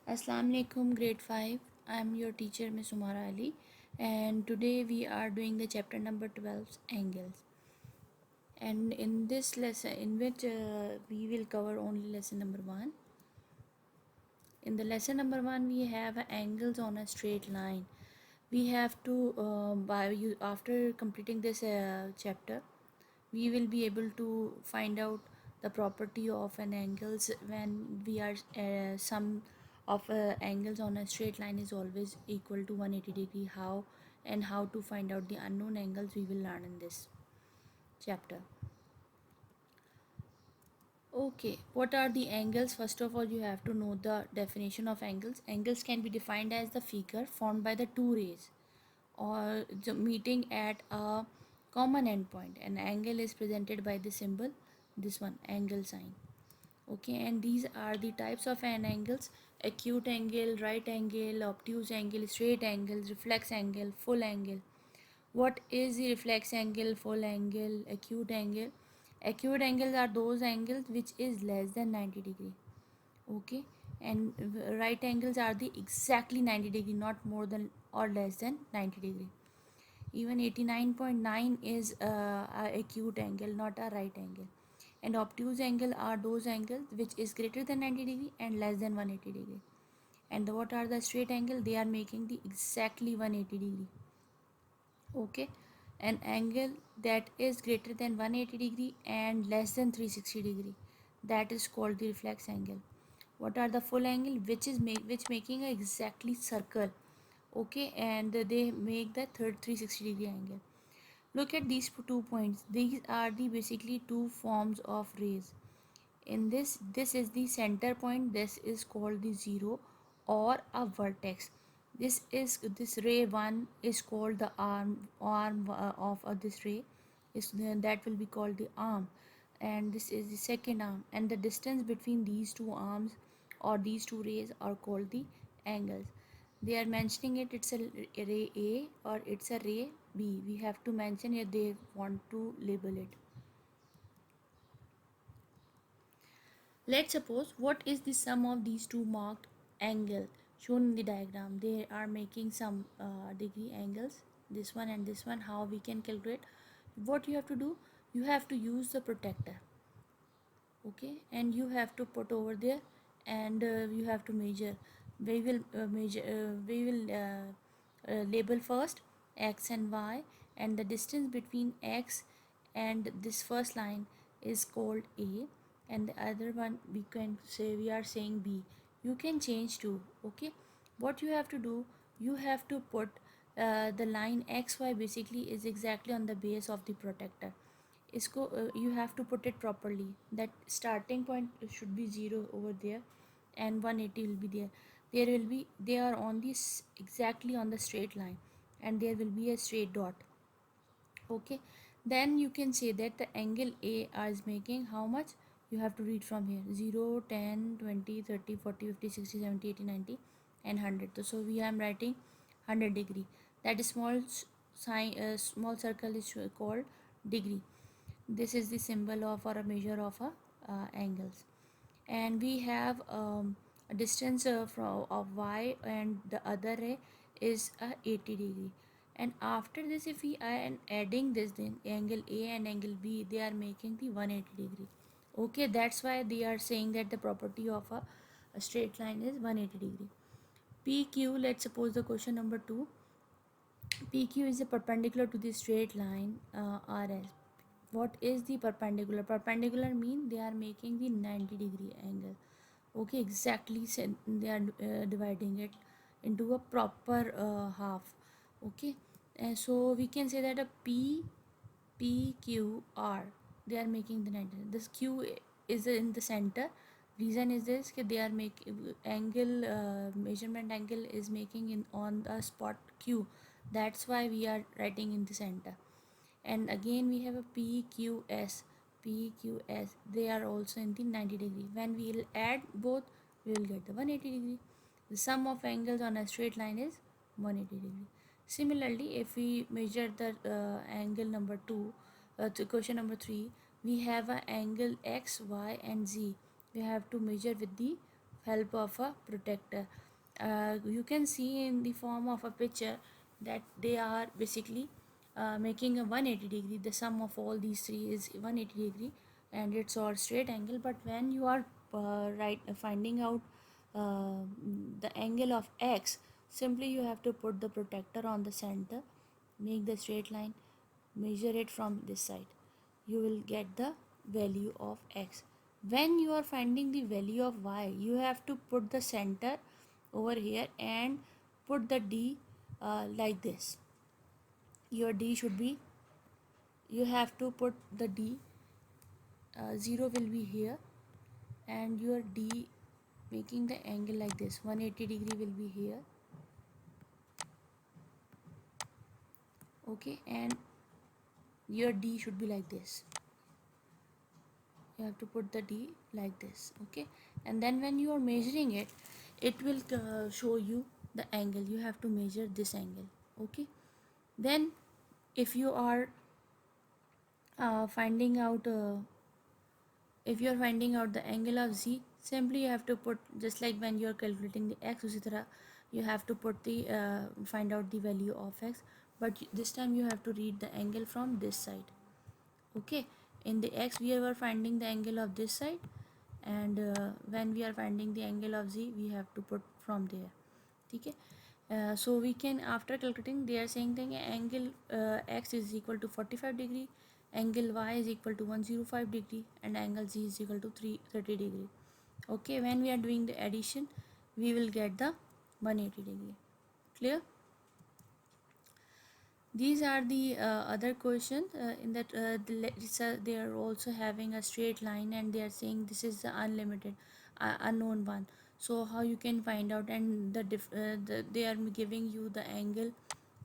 Assalamu alaikum, grade 5. I am your teacher, Miss Umara Ali, and today we are doing the chapter number 12, angles. And in this lesson, in which we will cover only lesson number 1. In the lesson number 1, we have angles on a straight line. We have to, after completing this chapter, we will be able to find out the property of an angles when we are sum of angles on a straight line is always equal to 180 degree. How and how to find out the unknown angles we will learn in this chapter. Okay, what are the angles? First of all, you have to know the definition of angles. Angles can be defined as the figure formed by the two rays or the meeting at a common endpoint. An angle is presented by the symbol, this one, angle sign. Okay, and these are the types of an angles: acute angle, right angle, obtuse angle, straight angle, reflex angle, full angle. What is the reflex angle, full angle, acute angle? Acute angles are those angles which is less than 90 degree. Okay, and right angles are the exactly 90 degree, not more than or less than 90 degree. Even 89.9 is a acute angle, not a right angle. And obtuse angle are those angles which is greater than 90 degree and less than 180 degree. And what are the straight angle? They are making the exactly 180 degree. Okay, an angle that is greater than 180 degree and less than 360 degree, that is called the reflex angle. What are the full angle? Which making a exactly circle. Okay, and they make the third 360 degree angle. Look at these 2 points. These are the basically two forms of rays. In this is the center point. This is called the zero or a vertex. This ray 1 is called the arm of this ray. Is that will be called the arm, and this is the second arm, and the distance between these two arms or these two rays are called the angles. They are mentioning it's a ray A or it's a ray B. We have to mention if they want to label it. Let's suppose what is the sum of these two marked angle shown in the diagram. They are making some degree angles, this one and this one. How we can calculate? What you have to do, you have to use the protector. Okay, and you have to put over there, and you have to measure. We will label first x and y, and the distance between x and this first line is called a, and the other one we can say, we are saying b. You can change to. Okay, what you have to do, you have to put the line xy basically is exactly on the base of the protector. इसको you have to put it properly. That starting point should be 0 over there, and 180 will be there. They are on this exactly on the straight line, and there will be a straight dot. Okay, then you can say that the angle A is making how much. You have to read from here: 0, 10, 20, 30, 40, 50, 60, 70, 80, 90, and 100. So we are writing 100 degree. That small sign, small circle is called degree. This is the symbol of or a measure of a angles. And we have a distance from of y, and the other ray is 80 degree. And after this, if we are adding this, then angle A and angle B, they are making the 180 degree. Okay, that's why they are saying that the property of a straight line is 180 degree. PQ, let's suppose the question number 2. PQ is a perpendicular to the straight line RS. What is the perpendicular? Perpendicular mean they are making the 90 degree angle. Okay, exactly, they are dividing it into a proper half. Okay, and so we can say that a PQR, they are making the 90. This Q is in the center. Reason is this that they are making angle, measurement angle is making in on the spot Q. That's why we are writing in the center. And again we have a PQS. They are also in the 90 degree. When we will add both, we will get the 180 degree. The sum of angles on a straight line is 180 degree. Similarly, if we measure the angle number 2 to question number 3, we have an angle x, y, and z. We have to measure with the help of a protector. You can see in the form of a picture that they are basically making a 180 degree. The sum of all these three is 180 degree, and it's all straight angle. But when you are finding out uh, the angle of x, simply you have to put the protector on the center, make the straight line, measure it from this side, you will get the value of x. When you are finding the value of y, you have to put the center over here and put the d like this. Your d should be, you have to put the d, 0 will be here, and your d making the angle like this, 180 degree will be here. Okay, and your d should be like this. You have to put the d like this. Okay, and then when you are measuring it, it will show you the angle. You have to measure this angle. Okay, then if you are finding out if you are finding out the angle of z, simply you have to put, just like when you are calculating the x, usi tarah you have to put the find out the value of x, but this time you have to read the angle from this side. Okay, in the x we are finding the angle of this side, and when we are finding the angle of z, we have to put from there. Okay, so we can, after calculating, they are saying that angle x is equal to 45 degree, angle y is equal to 105 degree, and angle z is equal to 330 degree. Okay, when we are doing the addition, we will get the 180 degree. Clear? These are the other questions in that they are also having a straight line, and they are saying this is the unlimited unknown one. So how you can find out, and they are giving you the angle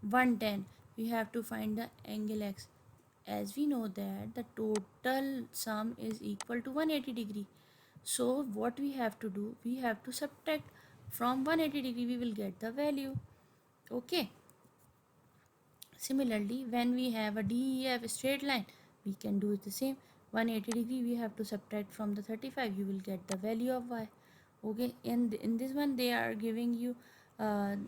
110. We have to find the angle x. As we know that the total sum is equal to 180 degree. So what we have to do, we have to subtract from 180 degree, we will get the value. Okay. Similarly, when we have a DEF straight line, we can do it the same. 180 degree we have to subtract from the 35, you will get the value of y. Okay, and in this one they are giving you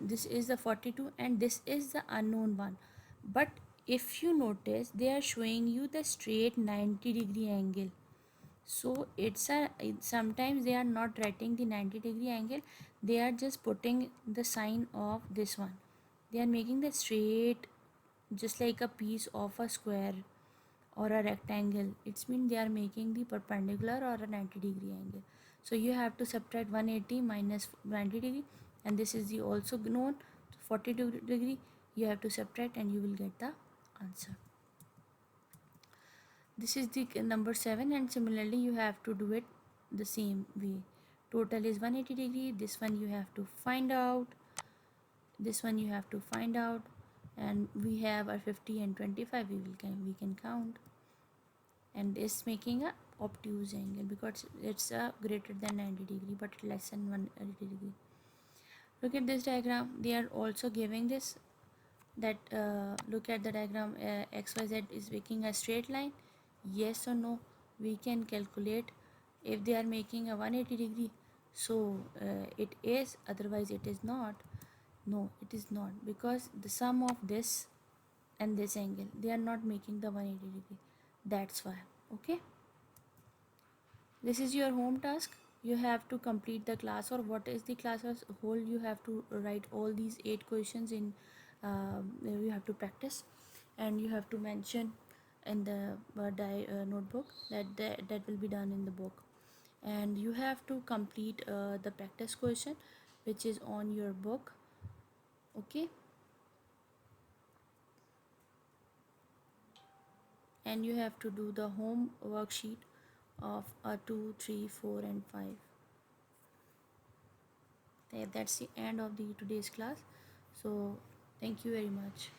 this is the 42 and this is the unknown one. But if you notice, they are showing you the straight 90 degree angle. So sometimes they are not writing the 90 degree angle, they are just putting the sign of this one. They are making the straight, just like a piece of a square or a rectangle. It's mean they are making the perpendicular or a 90 degree angle. So you have to subtract 180 minus 90 degree, and this is the also known 42 degree. You have to subtract and you will get the answer. This is the number 7, and similarly you have to do it the same way. Total is 180 degree. This one you have to find out, this one you have to find out, and we have a 50 and 25, we can count, and it's making a obtuse angle because it's greater than 90 degree but less than 180 degree. Look at this diagram, they are also giving this, that look at the diagram, xyz is making a straight line. Yes or no, we can calculate. If they are making a 180 degree, so it is, otherwise it is not. No, it is not, because the sum of this and this angle, they are not making the 180 degree. That's why. Okay, this is your home task. You have to complete the class, or what is the class as a whole, you have to write all these 8 questions in you have to practice, and you have to mention in the notebook that will be done in the book, and you have to complete the practice question which is on your book. Okay, and you have to do the home worksheet of 2, 3, 4 and 5. That's the end of the today's class. So thank you very much.